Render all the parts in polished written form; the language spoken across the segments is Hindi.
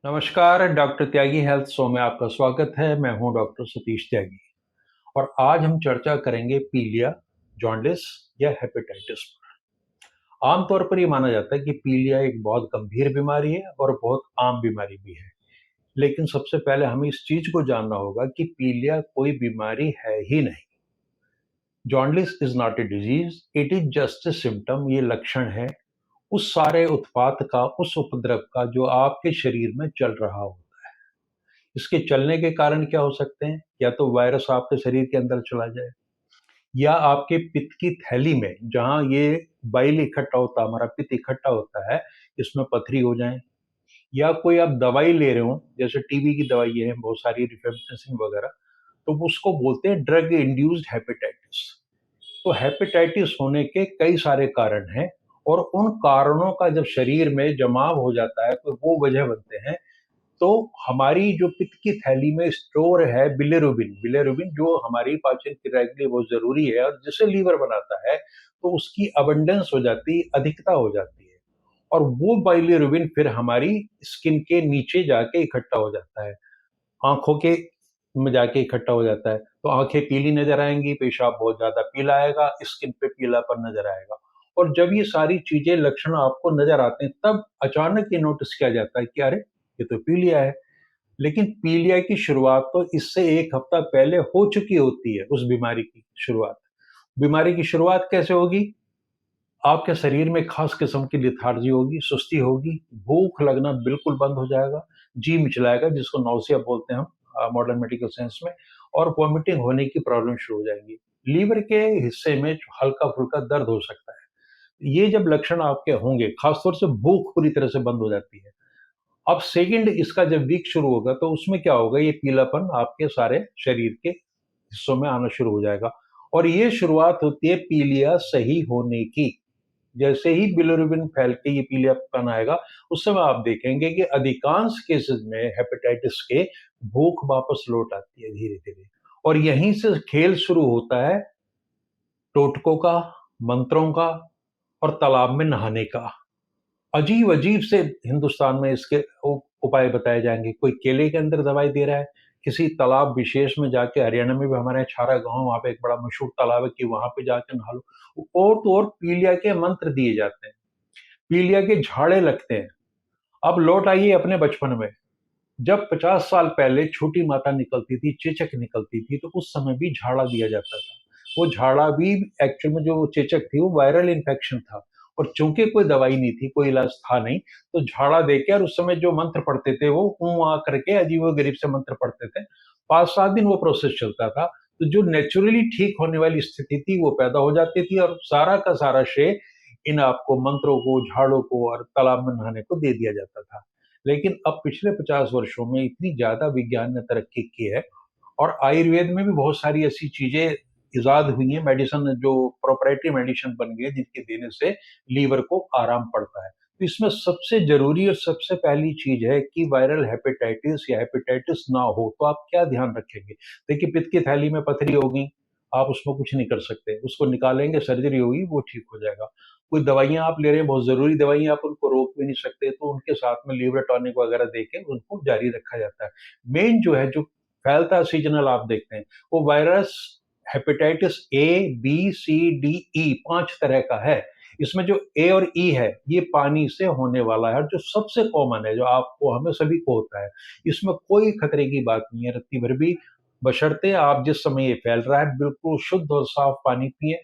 नमस्कार, डॉक्टर त्यागी हेल्थ शो में आपका स्वागत है। मैं हूं डॉक्टर सतीश त्यागी और आज हम चर्चा करेंगे पीलिया, जॉन्डिस या हेपेटाइटिस पर। आमतौर पर ये माना जाता है कि पीलिया एक बहुत गंभीर बीमारी है और बहुत आम बीमारी भी है। लेकिन सबसे पहले हमें इस चीज को जानना होगा कि पीलिया कोई बीमारी है ही नहीं। Jaundice is not a disease, it is just a symptom. ये लक्षण है उस सारे उत्पात का, उस उपद्रव का जो आपके शरीर में चल रहा हो। इसके चलने के कारण क्या हो सकते हैं? या तो वायरस आपके शरीर के अंदर चला जाए, या आपके पित्त की थैली में जहाँ ये बाइल इकट्ठा होता है, हमारा पित्त इकट्ठा होता है, इसमें पथरी हो जाए, या कोई आप दवाई ले रहे हो, जैसे टीबी की दवाई है बहुत सारी, रिफेम्पसिन वगैरह, तो उसको बोलते हैं ड्रग इंड्यूस्ड हेपेटाइटिस। तो हेपेटाइटिस होने के कई सारे कारण हैं और उन कारणों का जब शरीर में जमाव हो जाता है तो वो वजह बनते हैं। तो हमारी जो पित्त की थैली में स्टोर है बिलिरुबिन, बिलिरुबिन जो हमारी पाचन क्रिया के लिए बहुत जरूरी है और जिसे लीवर बनाता है, तो उसकी अबंडेंस हो जाती है, अधिकता हो जाती है। और वो बिलिरुबिन फिर हमारी स्किन के नीचे जाके इकट्ठा हो जाता है, आंखों के में जाके इकट्ठा हो जाता है, तो आंखें पीली नजर आएंगी, पेशाब बहुत ज्यादा पीला आएगा, स्किन पे पीलापन नजर आएगा। और जब ये सारी चीजें लक्षण आपको नजर आते हैं तब अचानक ये नोटिस किया जाता है कि अरे, ये तो पीलिया है। लेकिन पीलिया की शुरुआत तो इससे 1 हफ्ता पहले हो चुकी होती है, उस बीमारी की शुरुआत। बीमारी की शुरुआत कैसे होगी? आपके शरीर में खास किस्म की लेथार्जी होगी, सुस्ती होगी, भूख लगना बिल्कुल बंद हो जाएगा, जी मिचलाएगा जिसको नौसिया बोलते हैं हम मॉडर्न मेडिकल साइंस में, और वॉमिटिंग होने की प्रॉब्लम शुरू हो जाएंगी। लीवर के हिस्से में हल्का-फुल्का दर्द हो सकता है। ये जब लक्षण आपके होंगे, खासतौर से भूख पूरी तरह से बंद हो जाती है। अब सेकंड इसका जब वीक शुरू होगा तो उसमें क्या होगा, ये पीलापन आपके सारे शरीर के हिस्सों में आना शुरू हो जाएगा। और ये शुरुआत होती है पीलिया सही होने की। जैसे ही बिलिरुबिन फैल के ये पीलापन आएगा, उस समय आप देखेंगे कि अधिकांश केसेस में हेपेटाइटिस के भूख वापस लौट आती है धीरे धीरे। और यहीं से खेल शुरू होता है टोटकों का, मंत्रों का और तालाब में नहाने का। अजीब-अजीब से हिंदुस्तान में इसके उपाय बताए जाएँगे। कोई केले के अंदर दवाई दे रहा है, किसी तालाब विशेष में जाके, हरियाणा में भी हमारे यहाँ छारा गाँव, वहाँ पे एक बड़ा मशहूर तालाब है कि वहाँ पे जाके नहा लो। और तो और पीलिया के मंत्र दिए जाते हैं, पीलिया के झाड़े लगते हैं। अब लौट आइए अपने बचपन में, जब 50 साल पहले छोटी माता निकलती थी, चेचक निकलती थी, तो उस समय भी झाड़ा दिया जाता था। वो झाड़ा भी एक्चुअल में जो चेचक थी वो वायरल इन्फेक्शन था, और चूँकि कोई दवाई नहीं थी, कोई इलाज था नहीं, तो झाड़ा देके और उस समय जो मंत्र पढ़ते थे वो ऊँ-आँ करके अजीबो-गरीब से मंत्र पढ़ते थे। 5-7 दिन वो प्रोसेस चलता था, तो जो नेचुरली ठीक होने वाली स्थिति थी वो पैदा हो जाती थी और सारा का सारा श्रेय इन आपको मंत्रों को, झाड़ों को और तालाब में नहाने को दे दिया जाता था। लेकिन अब पिछले 50 वर्षों में इतनी ज़्यादा विज्ञान ने तरक्की की है और आयुर्वेद में भी बहुत सारी ऐसी चीज़ें इज़ाद हुई हैं, मेडिसिन जो प्रोप्राइटरी मेडिसिन बन गई है, जिनके देने से लीवर को आराम पड़ता है। तो इसमें सबसे ज़रूरी और सबसे पहली चीज़ है कि वायरल हेपेटाइटिस या हेपेटाइटिस ना हो, तो आप क्या ध्यान रखेंगे? देखिए, पित्त की थैली में पथरी होगी, आप उसमें कुछ नहीं कर सकते, उसको निकालेंगे, सर्जरी होगी, वो ठीक हो जाएगा। कोई दवाइयाँ आप ले रहे हैं, बहुत ज़रूरी दवाइयाँ, आप उनको रोक भी नहीं सकते, तो उनके साथ में लीवर टॉनिक वगैरह देके उनको जारी रखा जाता है। मेन जो है, जो फैलता है सीज़नल, आप देखते हैं, वो virus hepatitis A, B, C, D, E 5 तरह का है। इसमें जो ए और ई है, ये पानी से होने वाला है और जो सबसे कॉमन है, जो आपको, हमें सभी को होता है। इसमें कोई खतरे की बात नहीं है रत्ती भर भी, बशर्ते आप जिस समय ये फैल रहा है, बिल्कुल शुद्ध और साफ पानी पिएँ।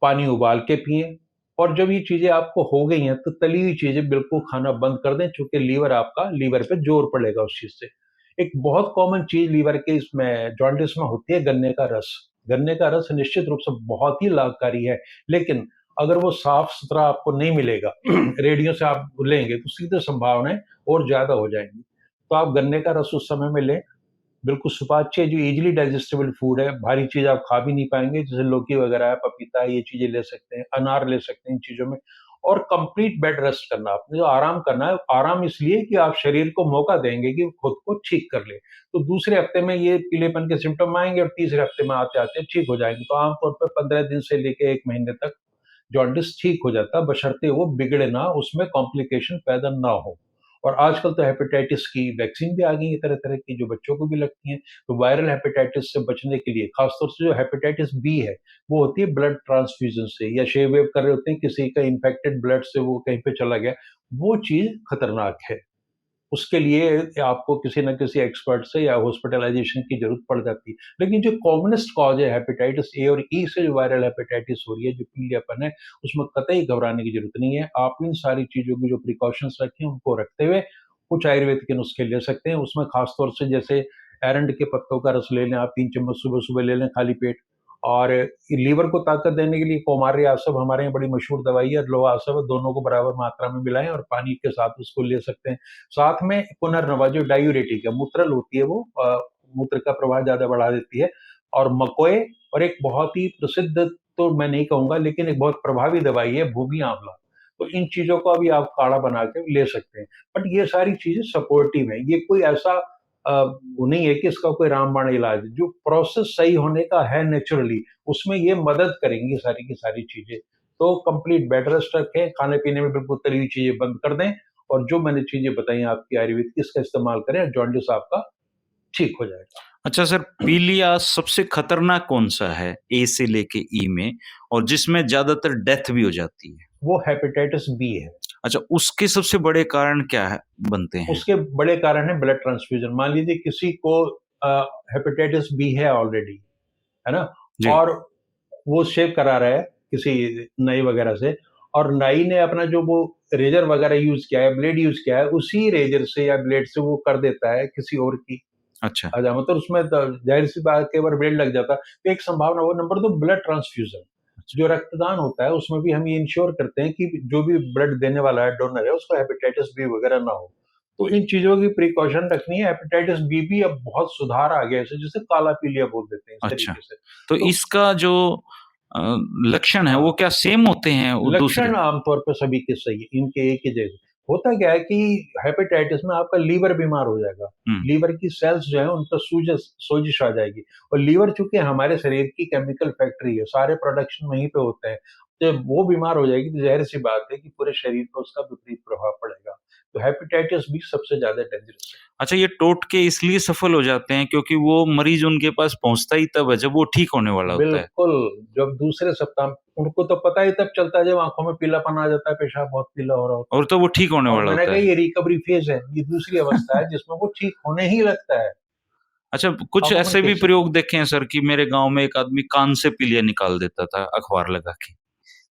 पानी उबाल के पिएँ, और जब ये चीज़ें आपको हो गई हैं, तो तली हुई चीज़ें बिल्कुल खाना बंद कर दें, चूँकि लीवर पे ज़ोर पड़ेगा उस चीज़ से। एक बहुत कॉमन चीज़ लीवर के इसमें जॉन्डिस में होती है, गन्ने का रस। गन्ने का रस निश्चित रूप से बहुत ही लाभकारी है, लेकिन अगर वो साफ-सुथरा आपको नहीं मिलेगा, रेडियो से आप लेंगे, तो सीधे संभावनाएँ और ज़्यादा हो जाएँगी। तो आप गन्ने का रस उस समय में लें, बिल्कुल सुपाच्य, जो ईज़िली डाइजेस्टिबल फूड है, भारी चीज़ आप खा भी नहीं पाएँगे, जैसे लौकी वगैरह है, पपीता है, ये चीज़ें ले सकते हैं, अनार ले सकते हैं इन चीज़ों में। और कंप्लीट बेड रेस्ट करना, आपने जो आराम करना है, आराम इसलिए कि आप शरीर को मौका देंगे कि वो खुद को ठीक कर ले। तो दूसरे हफ्ते में ये पीलेपन के सिम्पटम आएँगे और तीसरे हफ्ते में आते-आते ठीक हो जाएँगे। तो आम तौर पे 15 दिन से लेके 1 महीने तक जॉन्डिस ठीक हो जाता है, बशर्ते वो बिगड़े ना, उसमें कॉम्प्लिकेशन पैदा ना हो। और आजकल तो हेपेटाइटिस की वैक्सीन भी आ गई है तरह तरह की, जो बच्चों को भी लगती हैं। तो वायरल हेपेटाइटिस से बचने के लिए खासतौर से जो हेपेटाइटिस बी है, वो होती है ब्लड ट्रांसफ्यूजन से, या शेव वेव कर रहे होते हैं किसी का इन्फेक्टेड ब्लड से वो कहीं पे चला गया, वो चीज खतरनाक है। उसके लिए आपको किसी न किसी एक्सपर्ट से या हॉस्पिटलाइजेशन की जरूरत पड़ जाती है। लेकिन जो कॉमनेस्ट कॉज है हेपेटाइटिस ए और ई से जो वायरल हेपेटाइटिस हो रही है, जो पीलियापन है, उसमें कतई घबराने की जरूरत नहीं है। आप इन सारी चीजों की जो प्रिकॉशंस रखें उनको रखते हुए कुछ आयुर्वेद के नुस्खे ले सकते हैं। उसमें खासतौर से जैसे एरंड के पत्तों का रस ले लें आप, 3 चम्मच सुबह सुबह ले लें खाली पेट। और लीवर को ताकत देने के लिए कौमार्य आसव हमारे यहाँ बड़ी मशहूर दवाई है, लोहा आसव, दोनों को बराबर मात्रा में मिलाएं और पानी के साथ उसको ले सकते हैं। साथ में पुनर्नवा जो डायूरेटिक है, मूत्रल होती है, वो मूत्र का प्रवाह ज्यादा बढ़ा देती है। और मकोए, और एक बहुत ही प्रसिद्ध, तो मैं नहीं कहूंगा, लेकिन एक बहुत प्रभावी दवाई है भूमि आंवला। तो इन चीजों को अभी आप काढ़ा बना के ले सकते हैं। बट ये सारी चीजें सपोर्टिव है, ये कोई ऐसा वो नहीं है कि इसका कोई रामबाण इलाज है। जो प्रोसेस सही होने का है नेचुरली, उसमें ये मदद करेंगी सारी की सारी चीजें। तो कंप्लीट बेड रेस्ट रखें, खाने पीने में बिल्कुल तली हुई चीजें बंद कर दें, और जो मैंने चीजें बताई आपकी आयुर्वेद की, इसका इस्तेमाल करें, जॉन्डिस आपका ठीक हो जाएगा। अच्छा सर, पीलिया सबसे खतरनाक कौन सा है ए से लेके ई में, और जिसमें ज्यादातर डेथ भी हो जाती है? वो हेपेटाइटिस बी है। अच्छा, उसके सबसे बड़े कारण क्या है बनते हैं? उसके बड़े कारण है ब्लड ट्रांसफ्यूजन। मान लीजिए किसी को हेपेटाइटिस बी है ऑलरेडी, है ना, जी। और वो शेव करा रहा है किसी नाई वगैरह से, और नाई ने अपना जो वो रेजर वगैरह यूज किया है, ब्लेड यूज किया है, उसी रेजर से या ब्लेड से वो कर देता है किसी और की अच्छा। मतलब उसमें तो जाहिर सी बात, कई बार ब्लेड लग जाता है, तो एक संभावना। वो नंबर 2, ब्लड ट्रांसफ्यूजन। अच्छा। जो रक्तदान होता है उसमें भी हम ये इंश्योर करते हैं कि जो भी ब्लड देने वाला है, डोनर है, उसको हेपेटाइटिस बी वगैरह ना हो। तो इन चीजों की प्रिकॉशन रखनी है। हेपेटाइटिस बी भी अब बहुत सुधार आ गया है, जिसे काला पीलिया बोल देते हैं इस अच्छा, तरीके से। तो तो इसका जो अ, लक्षण है वो हाँ, क्या सेम होते हैं वो दूसरे? लक्षण आमतौर पर सभी के सही है, इनके एक ही जैसे। होता क्या है कि हेपेटाइटिस में आपका लीवर बीमार हो जाएगा, हुँ। लीवर की सेल्स जो है उन पर सोजिश आ जाएगी। और लीवर चूंकि हमारे शरीर की केमिकल फैक्ट्री है, सारे प्रोडक्शन वहीं पे होते हैं। जब वो बीमार हो जाएगी तो जाहिर सी बात है कि पूरे शरीर पर उसका विपरीत प्रभाव पड़ेगा। तो हेपेटाइटिस भी सबसे ज्यादा डेंजरस है। अच्छा, ये टोटके इसलिए सफल हो जाते हैं क्योंकि वो मरीज़ उनके पास पहुँचता ही तब है जब वो ठीक होने वाला होता है। बिल्कुल। जब दूसरे सप्ताह में, उनको तो पता ही तब चलता है जब आंखों में पीलापन आ जाता है, पेशाब बहुत पीला हो रहा होता और है। तो वो ठीक होने और वाला मैंने होता कहा है। ये रिकवरी फेज है, ये दूसरी अवस्था है जिसमें वो ठीक होने ही लगता है। अच्छा, कुछ कॉमन ऐसे भी केसेस में। प्रयोग देखे हैं सर कि मेरे गाँव में एक आदमी कान से पीलिया निकाल देता था अखबार लगा के।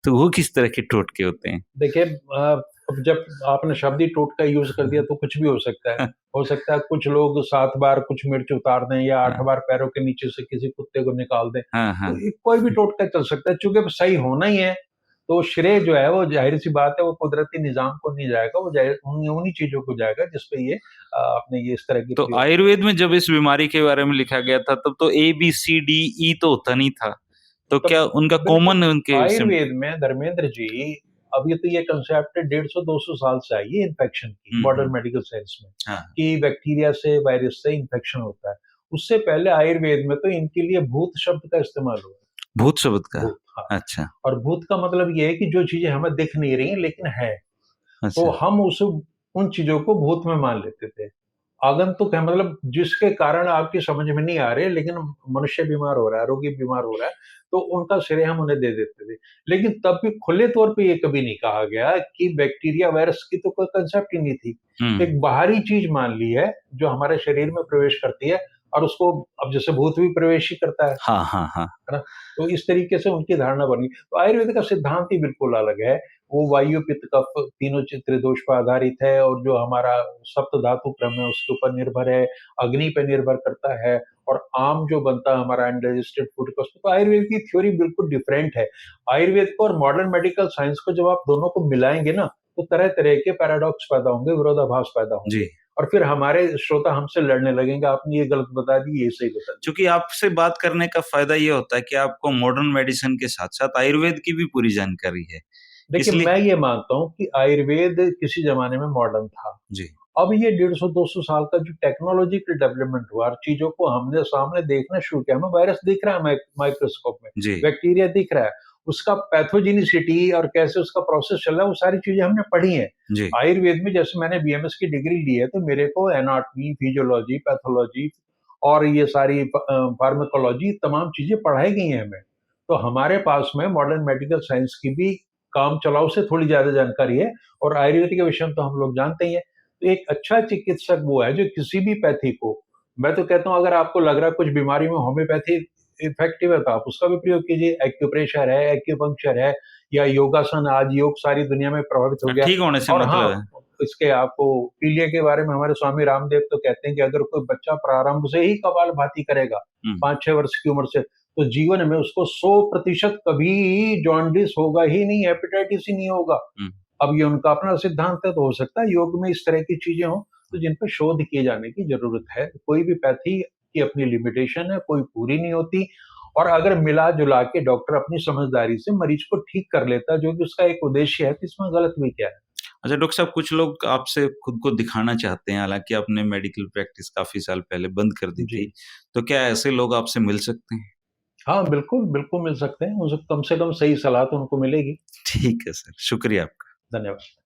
तो वो किस तरह के टोटके होते हैं? देखिए, अब जब आपने शब्द ही टोटका यूज कर दिया तो कुछ भी हो सकता है। हो सकता है कुछ लोग 7 बार कुछ मिर्च उतार दें, या 8 हाँ, बार पैरों के नीचे से किसी कुत्ते को निकाल दें। हाँ, तो हाँ। कोई भी टोटका चल सकता है, चूंकि अब सही होना ही है। तो श्रेय जो है वो जाहिर सी बात है, वो कुदरती निजाम को नहीं जाएगा, वो उन्हीं चीजों को जाएगा जिसपे ये आपने ये इस तरह के तो प्रयोग किए। आयुर्वेद में जब इस बीमारी के बारे में लिखा गया था तब तो ए, बी, सी, डी, ई तो होता नहीं था। तो तब क्या उनका बिल्कुल, कॉमन उनके आयुर्वेद में धर्मेंद्र जी, अब ये तो ये कंसेप्ट 150-200 साल से आई है इन्फेक्शन की, हुँ, मॉडर्न हुँ। मेडिकल साइंस में, हाँ, कि बैक्टीरिया से, वायरस से इन्फेक्शन होता है। उससे पहले आयुर्वेद में तो इनके लिए भूत शब्द का इस्तेमाल हुआ भूत शब्द है। का? भूत, हाँ। अच्छा, और भूत का मतलब ये है कि जो चीजें हमें दिख नहीं रही लेकिन है, तो अच्छा। हम उस उन चीजों को भूत में मान लेते थे। आगंतुक है, मतलब जिसके कारण आपकी समझ में नहीं आ रहे, लेकिन मनुष्य बीमार हो रहा है, रोगी बीमार हो रहा है, तो उनका श्रेय हम उन्हें दे देते थे। लेकिन तब भी खुले तौर पे ये कभी नहीं कहा गया कि बैक्टीरिया वायरस की तो कोई कंसेप्ट ही नहीं थी। हुँ। एक बाहरी चीज मान ली है जो हमारे शरीर में प्रवेश करती है, और उसको अब जैसे भूत भी प्रवेश ही करता हाँ, हाँ, हाँ। है ना? तो इस तरीके से उनकी धारणा बनी। तो आयुर्वेद का सिद्धांत ही बिल्कुल अलग है। वो वायु, पित्त, कफ तीनों त्रिदोष पर आधारित है, और जो हमारा सप्त धातु क्रम है उसके ऊपर निर्भर है, अग्नि पे निर्भर करता है, और आम जो बनता है हमारा अनडाइजेस्टेड फूड का, उसमें तो आयुर्वेद की थ्योरी बिल्कुल डिफरेंट है। आयुर्वेद को और मॉडर्न मेडिकल साइंस को जब आप दोनों को मिलाएँगे ना, तो तरह-तरह के पैराडॉक्स पैदा होंगे, विरोधाभास पैदा जी। होंगे, और फिर हमारे श्रोता हमसे लड़ने लगेंगे, आपने ये गलत बता दी, ये सही बता दी। चूँकि आपसे बात करने का फ़ायदा ये होता है कि आपको मॉडर्न मेडिसिन के साथ-साथ आयुर्वेद की भी पूरी जानकारी है। देखिए, इसलिए मैं ये मानता हूँ कि आयुर्वेद किसी ज़माने में मॉडर्न था। जी, अब ये 150-200 साल का जो टेक्नोलॉजिकल डेवलपमेंट हुआ, और चीज़ों को हमने सामने देखना शुरू किया, हमें वायरस दिख रहा है माइक्रोस्कोप में, जी। बैक्टीरिया दिख रहा है। उसका पैथोजेनिसिटी और कैसे उसका प्रोसेस चल रहा है, वो सारी चीजें हमने पढ़ी हैं। जी। आयुर्वेद में जैसे मैंने बीएमएस की डिग्री ली है, तो मेरे को एनाटॉमी, फिजियोलॉजी, पैथोलॉजी और ये सारी फार्माकोलॉजी तमाम चीजें पढ़ाई गई हैं हमें। तो हमारे पास में मॉडर्न मेडिकल साइंस की भी काम चलाओ से थोड़ी ज्यादा जानकारी है, और आयुर्वेद के विषय में तो हम लोग जानते ही हैं। तो एक अच्छा चिकित्सक वो है जो किसी भी पैथी को, मैं तो कहता हूँ अगर आपको लग रहा है कुछ बीमारी में होम्योपैथी इफेक्टिव है तो आप उसका भी प्रयोग कीजिए। एक्यूप्रेशर है, एक्यूपंक्चर है, या योगासन, आज योग सारी दुनिया में प्रभावित हो गया। ठीक होने से और मतलब हाँ, है। इसके आपको पीलिया के बारे में हमारे स्वामी रामदेव तो कहते हैं कि अगर कोई बच्चा प्रारंभ से ही कपालभाति करेगा हुँ, 5-6 वर्ष की उम्र से, तो जीवन में उसको 100% कभी जॉन्डिस होगा ही नहीं, हेपेटाइटिस ही नहीं होगा। हुँ। अब ये उनका अपना सिद्धांत है, तो हो सकता है योग में इस तरह की चीजें हों, तो जिन पर शोध किए जाने की जरूरत है। कोई भी पैथी की अपनी लिमिटेशन है, कोई पूरी नहीं होती, और अगर मिला जुला के डॉक्टर अपनी समझदारी से मरीज को ठीक कर लेता है, जो कि उसका एक उद्देश्य है, तो इसमें गलत भी क्या है। अच्छा डॉक्टर साहब, कुछ लोग आपसे खुद को दिखाना चाहते हैं, हालाँकि आपने मेडिकल प्रैक्टिस काफ़ी साल पहले बंद कर दी जी। थी। तो क्या ऐसे लोग आपसे मिल सकते हैं? हाँ, बिल्कुल, बिल्कुल मिल सकते हैं। उनसे कम से कम सही सलाह तो उनको मिलेगी। ठीक है सर, शुक्रिया आपका। धन्यवाद।